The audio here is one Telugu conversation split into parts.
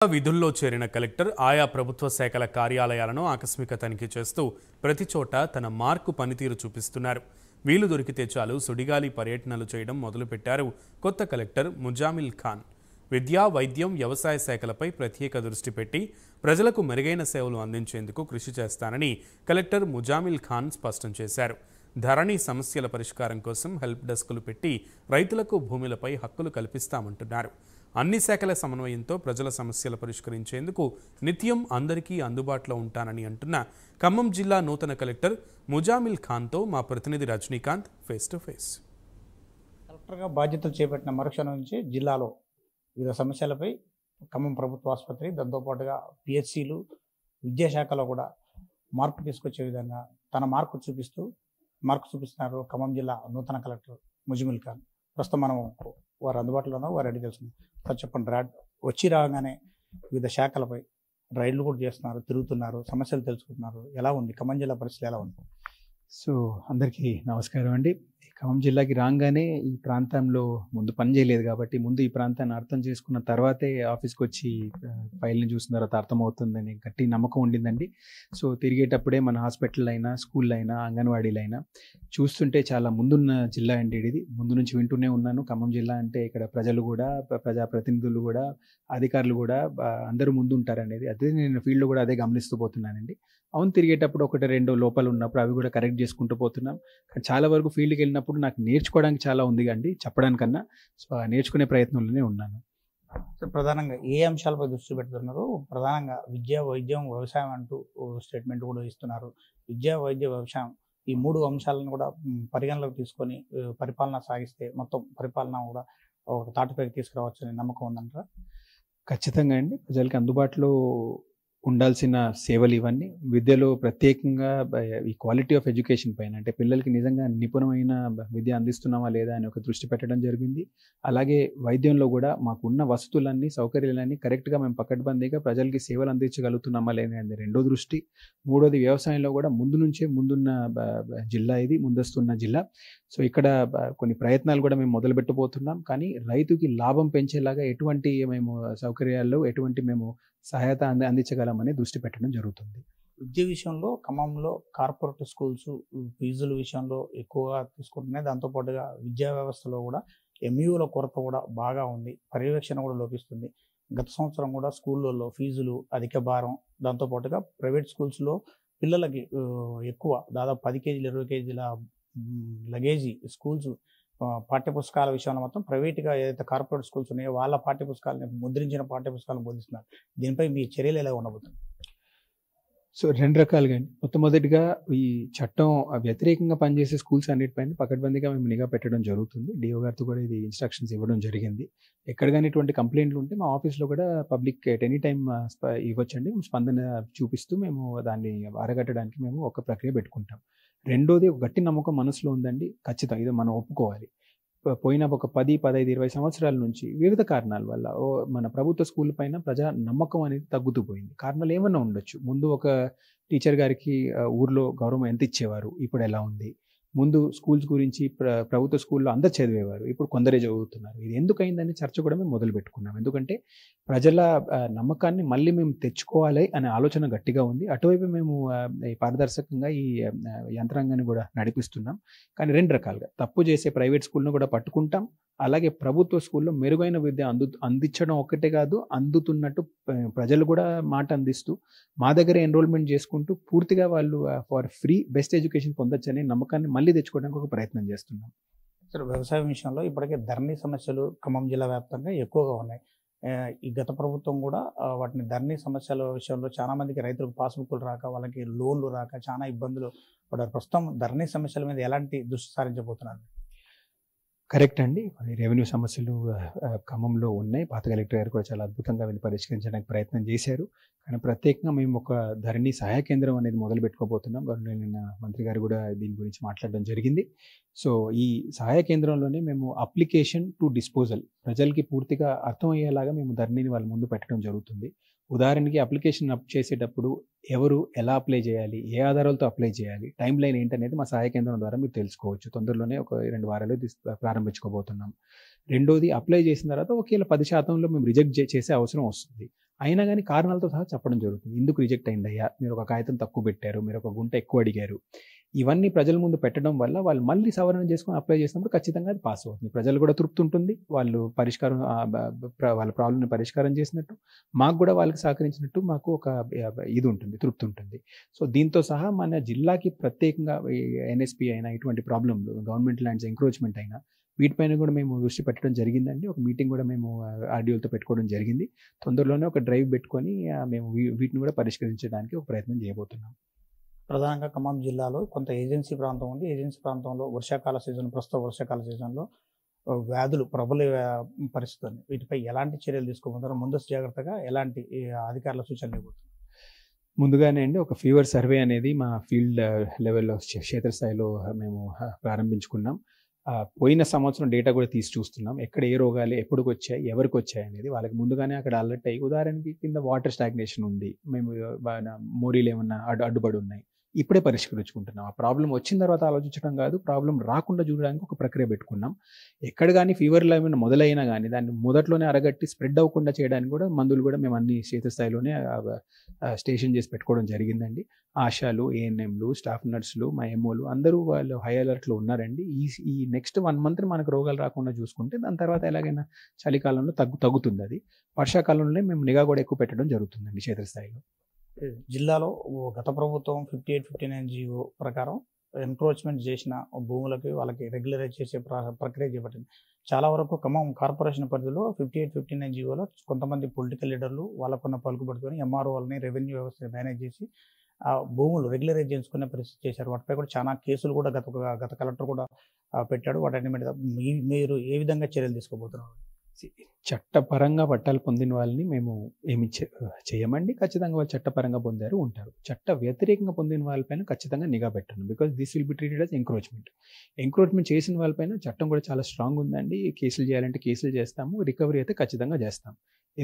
విధుల్లో చేరిన కలెక్టర్ ఆయా ప్రభుత్వ శాఖల కార్యాలయాలను ఆకస్మిక తనిఖీ చేస్తూ ప్రతి చోట తన మార్కు పనితీరు చూపిస్తున్నారు. వీలు దొరికితే చాలు సుడిగాలి పర్యటనలు చేయడం మొదలుపెట్టారు కొత్త కలెక్టర్ ముజామిల్ ఖాన్. విద్యా, వైద్యం, వ్యవసాయ శాఖలపై ప్రత్యేక దృష్టి పెట్టి ప్రజలకు మెరుగైన సేవలు అందించేందుకు కృషి చేస్తానని కలెక్టర్ ముజామిల్ ఖాన్ స్పష్టం చేశారు. ధరణి సమస్యల పరిష్కారం కోసం హెల్ప్ డెస్కులు పెట్టి రైతులకు భూములపై హక్కులు కల్పిస్తామంటున్నారు. అన్ని శాఖల సమన్వయంతో ప్రజల సమస్యలు పరిష్కరించేందుకు నిత్యం అందరికీ అందుబాటులో ఉంటానని అంటున్న ఖమ్మం జిల్లా నూతన కలెక్టర్ ముజామిల్ ఖాన్తో మా ప్రతినిధి రజనీకాంత్ ఫేస్ టు ఫేస్. కలెక్టర్గా బాధ్యతలు చేపట్టిన మరుక్షణం నుంచి జిల్లాలో వివిధ సమస్యలపై ఖమ్మం ప్రభుత్వ ఆసుపత్రి, దాంతోపాటుగా పిహెచ్సిలు, విద్యాశాఖలో కూడా మార్పు తీసుకొచ్చే విధంగా తన మార్కు చూపిస్తున్నారు ఖమ్మం జిల్లా నూతన కలెక్టర్ ముజామిల్ ఖాన్. ప్రస్తుతం మనం వారు అందుబాటులోనో వారు అడిగి తెలుసుకున్నాం. సార్ చెప్పండి, వచ్చి రాగానే వివిధ శాఖలపై రైళ్లు కూడా చేస్తున్నారు, తిరుగుతున్నారు, సమస్యలు తెలుసుకుంటున్నారు. ఎలా ఉంది ఖమ్మం జిల్లా పరిస్థితి, ఎలా ఉంది? సో అందరికీ నమస్కారం అండి. ఖమ్మం జిల్లాకి రాగానే ఈ ప్రాంతంలో ముందు పని చేయలేదు కాబట్టి ముందు ఈ ప్రాంతాన్ని అర్థం చేసుకున్న తర్వాతే ఆఫీస్కి వచ్చి ఫైల్ని చూసిన తర్వాత అర్థమవుతుందని గట్టి నమ్మకం ఉండిందండి. సో తిరిగేటప్పుడే మన హాస్పిటల్ అయినా, స్కూల్ అయినా, అంగన్వాడీలు అయినా చూస్తుంటే చాలా ముందున్న జిల్లా అండి ఇది. ముందు నుంచి వింటూనే ఉన్నాను, ఖమ్మం జిల్లా అంటే ఇక్కడ ప్రజలు కూడా, ప్రజాప్రతినిధులు కూడా, అధికారులు కూడా అందరూ ముందు ఉంటారనేది. అదే నేను ఫీల్డ్లో కూడా అదే గమనిస్తూ పోతున్నానండి. అవును, తిరిగేటప్పుడు ఒకటి రెండు లోపాలు ఉన్నప్పుడు అవి కూడా కరెక్ట్ చేసుకుంటూ పోతున్నాం. కానీ చాలా వరకు ఫీల్డ్కి వెళ్ళినప్పుడు నాకు నేర్చుకోవడానికి చాలా ఉంది అండి, చెప్పడానికన్నా. సో నేర్చుకునే ప్రయత్నంలోనే ఉన్నాను. సో ప్రధానంగా ఏ అంశాలపై దృష్టి పెడుతున్నారు? ప్రధానంగా విద్య, వైద్యం, వ్యవసాయం అంటూ స్టేట్మెంట్ కూడా ఇస్తున్నారు. విద్య, వైద్య, వ్యవసాయం ఈ మూడు అంశాలను కూడా పరిగణలోకి తీసుకొని పరిపాలన సాగిస్తే మొత్తం పరిపాలన కూడా ఒక తాటిపైకి తీసుకురావచ్చని నమ్మకం ఉందంటారా? ఖచ్చితంగా అండి. ప్రజలకి అందుబాటులో ఉండాల్సిన సేవలు ఇవన్నీ. విద్యలో ప్రత్యేకంగా ఈ క్వాలిటీ ఆఫ్ ఎడ్యుకేషన్ పైన, అంటే పిల్లలకి నిజంగా నిపుణమైన విద్య అందిస్తున్నామా లేదా అని ఒక దృష్టి పెట్టడం జరిగింది. అలాగే వైద్యంలో కూడా మాకున్న వసతులన్నీ, సౌకర్యాలన్నీ కరెక్ట్గా మేము పకడ్బందీగా ప్రజలకి సేవలు అందించగలుగుతున్నామా లేదా అని రెండో దృష్టి. మూడోది, వ్యవసాయంలో కూడా ముందున్న జిల్లా ఇది, ముందస్తున్న జిల్లా. సో ఇక్కడ కొన్ని ప్రయత్నాలు కూడా మేము మొదలు పెట్టబోతున్నాం. కానీ రైతుకి లాభం పెంచేలాగా ఎటువంటి మేము సౌకర్యాల్లో ఎటువంటి మేము సహాయత అందించగలమని దృష్టి పెట్టడం జరుగుతుంది. విద్య విషయంలో ఖమ్మంలో కార్పొరేట్ స్కూల్స్ ఫీజుల విషయంలో ఎక్కువగా తీసుకుంటున్నాయి. దాంతోపాటుగా విద్యా వ్యవస్థలో కూడా ఎంయూల కొరత కూడా బాగా ఉంది, పర్యవేక్షణ కూడా లోపిస్తుంది. గత సంవత్సరం కూడా స్కూళ్ళల్లో ఫీజులు అధిక భారం, దాంతోపాటుగా ప్రైవేట్ స్కూల్స్లో పిల్లలకి ఎక్కువ, దాదాపు 10 కేజీలు 20 కేజీల లగేజీ స్కూల్స్ పాఠ్యపుస్తకాల విషయంలో మొత్తం ప్రైవేట్గా ఏదైతే కార్పొరేట్ స్కూల్స్ ఉన్నాయో వాళ్ళ పాఠ్యపుస్తకాలను, ముద్రించిన పాఠ్యపుస్తకాలను బోధిస్తున్నారు. దీనిపై మీ చర్యలు ఎలా ఉండబోతుంది? సో రెండు రకాలుగా అండి. మొట్టమొదటిగా ఈ చట్టం వ్యతిరేకంగా పనిచేసే స్కూల్స్ అన్నిటిపైన పకడ్బందీగా మేము నిఘా పెట్టడం జరుగుతుంది. డిఓ గారితో కూడా ఇది ఇన్స్ట్రక్షన్స్ ఇవ్వడం జరిగింది. ఎక్కడ కానీ ఇటువంటి కంప్లైంట్లు ఉంటే మా ఆఫీస్లో కూడా పబ్లిక్ ఎట్ ఎనీ టైం ఇవ్వచ్చండి. స్పందన చూపిస్తూ మేము దాన్ని అరగట్టడానికి మేము ఒక ప్రక్రియ పెట్టుకుంటాం. రెండోది, ఒక గట్టి నమ్మకం మనసులో ఉందండి, ఖచ్చితంగా ఇది మనం ఒప్పుకోవాలి. పోయిన ఒక 10, 15, 20 సంవత్సరాల నుంచి వివిధ కారణాల వల్ల మన ప్రభుత్వ స్కూల్ పైన ప్రజా నమ్మకం అనేది తగ్గుతూ పోయింది. కారణాలు ఏమన్నా ఉండొచ్చు. ముందు ఒక టీచర్ గారికి ఊర్లో గౌరవం ఎంత ఇచ్చేవారు, ఇప్పుడు ఎలా ఉంది. ముందు స్కూల్స్ గురించి ప్రభుత్వ స్కూల్లో అందరు చదివేవారు, ఇప్పుడు కొందరే చదువుతున్నారు. ఇది ఎందుకైందని చర్చ కూడా మేము మొదలు పెట్టుకున్నాం. ఎందుకంటే ప్రజల నమ్మకాన్ని మళ్ళీ మేము తెచ్చుకోవాలి అనే ఆలోచన గట్టిగా ఉంది. అటువైపు మేము ఈ పారదర్శకంగా ఈ యంత్రాంగాన్ని కూడా నడిపిస్తున్నాం. కానీ రెండు రకాలుగా తప్పు చేసే ప్రైవేట్ స్కూల్ను కూడా పట్టుకుంటాం. అలాగే ప్రభుత్వ స్కూల్లో మెరుగైన విద్య అందించడం ఒక్కటే కాదు, అందుతున్నట్టు ప్రజలు కూడా మాట అందిస్తూ మా దగ్గర ఎన్రోల్మెంట్ చేసుకుంటూ పూర్తిగా వాళ్ళు ఫర్ ఫ్రీ బెస్ట్ ఎడ్యుకేషన్ పొందొచ్చనే నమ్మకాన్ని మళ్ళీ తెచ్చుకోవడానికి ఒక ప్రయత్నం చేస్తున్నాం. సార్, వ్యవసాయం విషయంలో ఇప్పటికే ధరణి సమస్యలు ఖమ్మం జిల్లా వ్యాప్తంగా ఎక్కువగా ఉన్నాయి. ఈ గత ప్రభుత్వం కూడా వాటిని ధరణి సమస్యల విషయంలో చాలా మందికి రైతులకు పాస్బుక్లు రాక, వాళ్ళకి లోన్లు రాక చాలా ఇబ్బందులు పడ్డారు. ప్రస్తుతం ధరణి సమస్యల మీద ఎలాంటి దృష్టి సారించబోతున్నారు? కరెక్ట్ అండి. రెవెన్యూ సమస్యలు ఖమ్మంలో ఉన్నాయి. పాత కలెక్టర్ గారు కూడా చాలా అద్భుతంగా వీళ్ళు పరిష్కరించడానికి ప్రయత్నం చేశారు. కానీ ప్రత్యేకంగా మేము ఒక ధరణి సహాయ కేంద్రం అనేది మొదలు పెట్టుకోబోతున్నాం. నిన్న మంత్రి గారు కూడా దీని గురించి మాట్లాడడం జరిగింది. సో ఈ సహాయ కేంద్రంలోనే మేము అప్లికేషన్ టు డిస్పోజల్ ప్రజలకి పూర్తిగా అర్థమయ్యేలాగా మేము ధరణిని వాళ్ళ ముందు పెట్టడం జరుగుతుంది. ఉదాహరణకి అప్లికేషన్ చేసేటప్పుడు ఎవరు ఎలా అప్లై చేయాలి, ఏ ఆధారాలతో అప్లై చేయాలి, టైం లైన్ ఏంటనేది మా సహాయ కేంద్రం ద్వారా మీరు తెలుసుకోవచ్చు. తొందరలోనే ఒక 2 వారాలు ప్రారంభించుకోబోతున్నాం. రెండోది, అప్లై చేసిన తర్వాత ఒకవేళ 10%లో మేము రిజెక్ట్ చేసే అవసరం వస్తుంది. అయినా కానీ కారణాలతో సహా చెప్పడం జరుగుతుంది. ఎందుకు రిజెక్ట్ అయిందయ్యా, మీరు ఒక కాగితం తక్కువ పెట్టారు, మీరు ఒక గుంట ఎక్కువ అడిగారు. ఇవన్నీ ప్రజల ముందు పెట్టడం వల్ల వాళ్ళు మళ్ళీ సవరణ చేసుకొని అప్లై చేసినప్పుడు ఖచ్చితంగా అది పాస్ అవుతుంది. ప్రజలు కూడా తృప్తి ఉంటుంది, వాళ్ళు పరిష్కారం వాళ్ళ ప్రాబ్లమ్ని పరిష్కారం చేసినట్టు, మాకు కూడా వాళ్ళకి సహకరించినట్టు మాకు ఒక ఇది ఉంటుంది, తృప్తి ఉంటుంది. సో దీంతో సహా మన జిల్లాకి ప్రత్యేకంగా ఎన్ఎస్పి అయినా ఇటువంటి ప్రాబ్లంలు, గవర్నమెంట్ ల్యాండ్స్ ఎంక్రోచ్మెంట్ అయినా వీటిపైన కూడా మేము దృష్టి పెట్టడం జరిగిందండి. ఒక మీటింగ్ కూడా మేము ఆర్డీఓలతో పెట్టుకోవడం జరిగింది. తొందరలోనే ఒక డ్రైవ్ పెట్టుకొని మేము వీటిని కూడా పరిష్కరించడానికి ఒక ప్రయత్నం చేయబోతున్నాం. ప్రధానంగా ఖమ్మం జిల్లాలో కొంత ఏజెన్సీ ప్రాంతం ఉంది. ఏజెన్సీ ప్రాంతంలో ప్రస్తుత వర్షాకాల సీజన్లో వ్యాధులు ప్రబలే పరిస్థితి ఉంది. వీటిపై ఎలాంటి చర్యలు తీసుకోబోతున్నారు, ముందస్తు జాగ్రత్తగా ఎలాంటి అధికారుల సూచనలు ఇవ్వబోతున్నారు? ముందుగానే అండి ఒక ఫీవర్ సర్వే అనేది మా ఫీల్డ్ లెవెల్లో క్షేత్రస్థాయిలో మేము ప్రారంభించుకున్నాం. పోయిన సంవత్సరం డేటా కూడా తీసి చూస్తున్నాం. ఎక్కడ ఏ రోగాలు ఎప్పటికి వచ్చాయి, ఎవరికి వచ్చాయి అనేది వాళ్ళకి ముందుగానే అక్కడ అలర్ట్ అయ్యి, ఉదాహరణకి కింద వాటర్ స్టాగ్నేషన్ ఉంది, మేము మోరీలు ఏమన్నా అడ్డుపడి ఉన్నాయి, ఇప్పుడే పరిష్కరించుకుంటున్నాం. ఆ ప్రాబ్లం వచ్చిన తర్వాత ఆలోచించడం కాదు, ప్రాబ్లం రాకుండా చూడడానికి ఒక ప్రక్రియ పెట్టుకున్నాం. ఎక్కడ కానీ ఫీవర్లు ఏమైనా మొదలైనా కానీ దాన్ని మొదట్లోనే అరగట్టి స్ప్రెడ్ అవ్వకుండా చేయడానికి కూడా మందులు కూడా మేము అన్ని క్షేత్రస్థాయిలోనే స్టేషన్ చేసి పెట్టుకోవడం జరిగిందండి. ఆశాలు, ఏఎన్ఎంలు, స్టాఫ్ నర్సులు, మా ఎంఓలు అందరూ వాళ్ళు హై అలర్ట్లో ఉన్నారండి. ఈ నెక్స్ట్ 1 month మనకు రోగాలు రాకుండా చూసుకుంటే దాని తర్వాత ఎలాగైనా చలికాలంలో తగ్గుతుంది. అది వర్షాకాలంలో మేము నిఘా కూడా ఎక్కువ పెట్టడం జరుగుతుందండి క్షేత్రస్థాయిలో. జిల్లాలో గత ప్రభుత్వం 5859 జీవో ప్రకారం ఎంక్రోచ్మెంట్ చేసిన భూములకి వాళ్ళకి రెగ్యులరైజ్ చేసే ప్రక్రియ చేపట్టింది. చాలా వరకు ఖమ్మం కార్పొరేషన్ పరిధిలో 5859 జీవోలో కొంతమంది పొలిటికల్ లీడర్లు వాళ్ళకున్న పలుకుబడుకొని ఎంఆర్ఓ వాళ్ళని రెవెన్యూ వ్యవస్థని మేనేజ్ చేసి ఆ భూములు రెగ్యులరైజ్ చేసుకునే పరిస్థితి చేశారు. వాటిపై కూడా చాలా కేసులు కూడా గత కలెక్టర్ కూడా పెట్టాడు. వాటి మీద మీరు ఏ విధంగా చర్యలు తీసుకోబోతున్నారు? చట్టపరంగా పట్టాలు పొందిన వాళ్ళని మేము ఏమి చేయమండి. ఖచ్చితంగా వాళ్ళు చట్టపరంగా పొందారు ఉంటారు. చట్ట వ్యతిరేకంగా పొందిన వాళ్ళపైన ఖచ్చితంగా నిఘా పెట్టండి. Because this will be treated as encroachment. Encroachment చేసిన వాళ్ళపైన చట్టం కూడా చాలా స్ట్రాంగ్ ఉందండి. కేసులు చేయాలంటే కేసులు చేస్తాము, రికవరీ అయితే ఖచ్చితంగా చేస్తాం.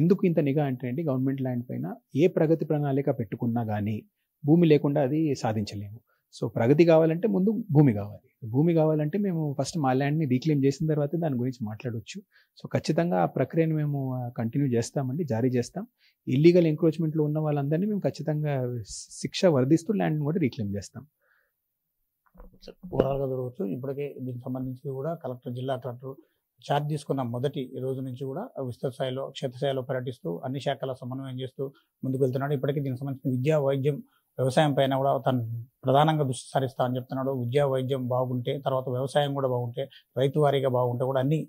ఎందుకు ఇంత నిఘా అంటే అండి, గవర్నమెంట్ ల్యాండ్ పైన ఏ ప్రగతి ప్రణాళిక పెట్టుకున్నా కానీ భూమి లేకుండా అది సాధించలేము. సో ప్రగతి కావాలంటే ముందు భూమి కావాలి. భూమి కావాలంటే మేము ఫస్ట్ మా ల్యాండ్ని రీక్లెయిమ్ చేసిన తర్వాత దాని గురించి మాట్లాడవచ్చు. సో ఖచ్చితంగా ఆ ప్రక్రియను మేము కంటిన్యూ చేస్తామండి, జారీ చేస్తాం. ఇల్లీగల్ ఎంక్రోచ్మెంట్లో ఉన్న వాళ్ళందరినీ మేము ఖచ్చితంగా శిక్ష వర్ధిస్తూ ల్యాండ్ని కూడా రీక్లెయిమ్ చేస్తాం. ఓవరాల్గా జరగవచ్చు. ఇప్పటికే దీనికి సంబంధించి కూడా జిల్లా కలెక్టర్ ఛార్జ్ తీసుకున్న మొదటి రోజు నుంచి కూడా విస్తృత స్థాయిలో క్షేత్రస్థాయిలో పర్యటిస్తూ అన్ని శాఖల సమన్వయం చేస్తూ ముందుకు వెళ్తున్నాడు. ఇప్పటికీ దీనికి సంబంధించిన విద్యా, వైద్యం, వ్యవసాయం పైన కూడా తను ప్రధానంగా దృష్టి సారిస్తా అని చెప్తున్నాడు. విద్యా, వైద్యం బాగుంటే, తర్వాత వ్యవసాయం కూడా బాగుంటే, రైతు వారీగా బాగుంటే కూడా అన్ని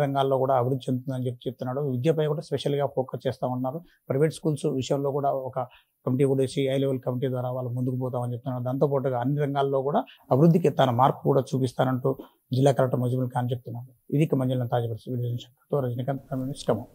రంగాల్లో కూడా అభివృద్ధి చెందుతుందని చెప్తున్నాడు. విద్యపై కూడా స్పెషల్గా ఫోకస్ చేస్తూ ఉన్నారు. ప్రైవేట్ స్కూల్స్ విషయంలో కూడా ఒక కమిటీ కూడా వేసి హై లెవెల్ కమిటీ ద్వారా వాళ్ళు ముందుకు పోతామని చెప్తున్నారు. దాంతోపాటుగా అన్ని రంగాల్లో కూడా అభివృద్ధికి తన మార్పు కూడా చూపిస్తానంటూ జిల్లా కలెక్టర్ మజిబుల్ ఖాన్ చెప్తున్నారు. ఇది మంజుల తాజా పరిస్థితి. రజనీకాంత్.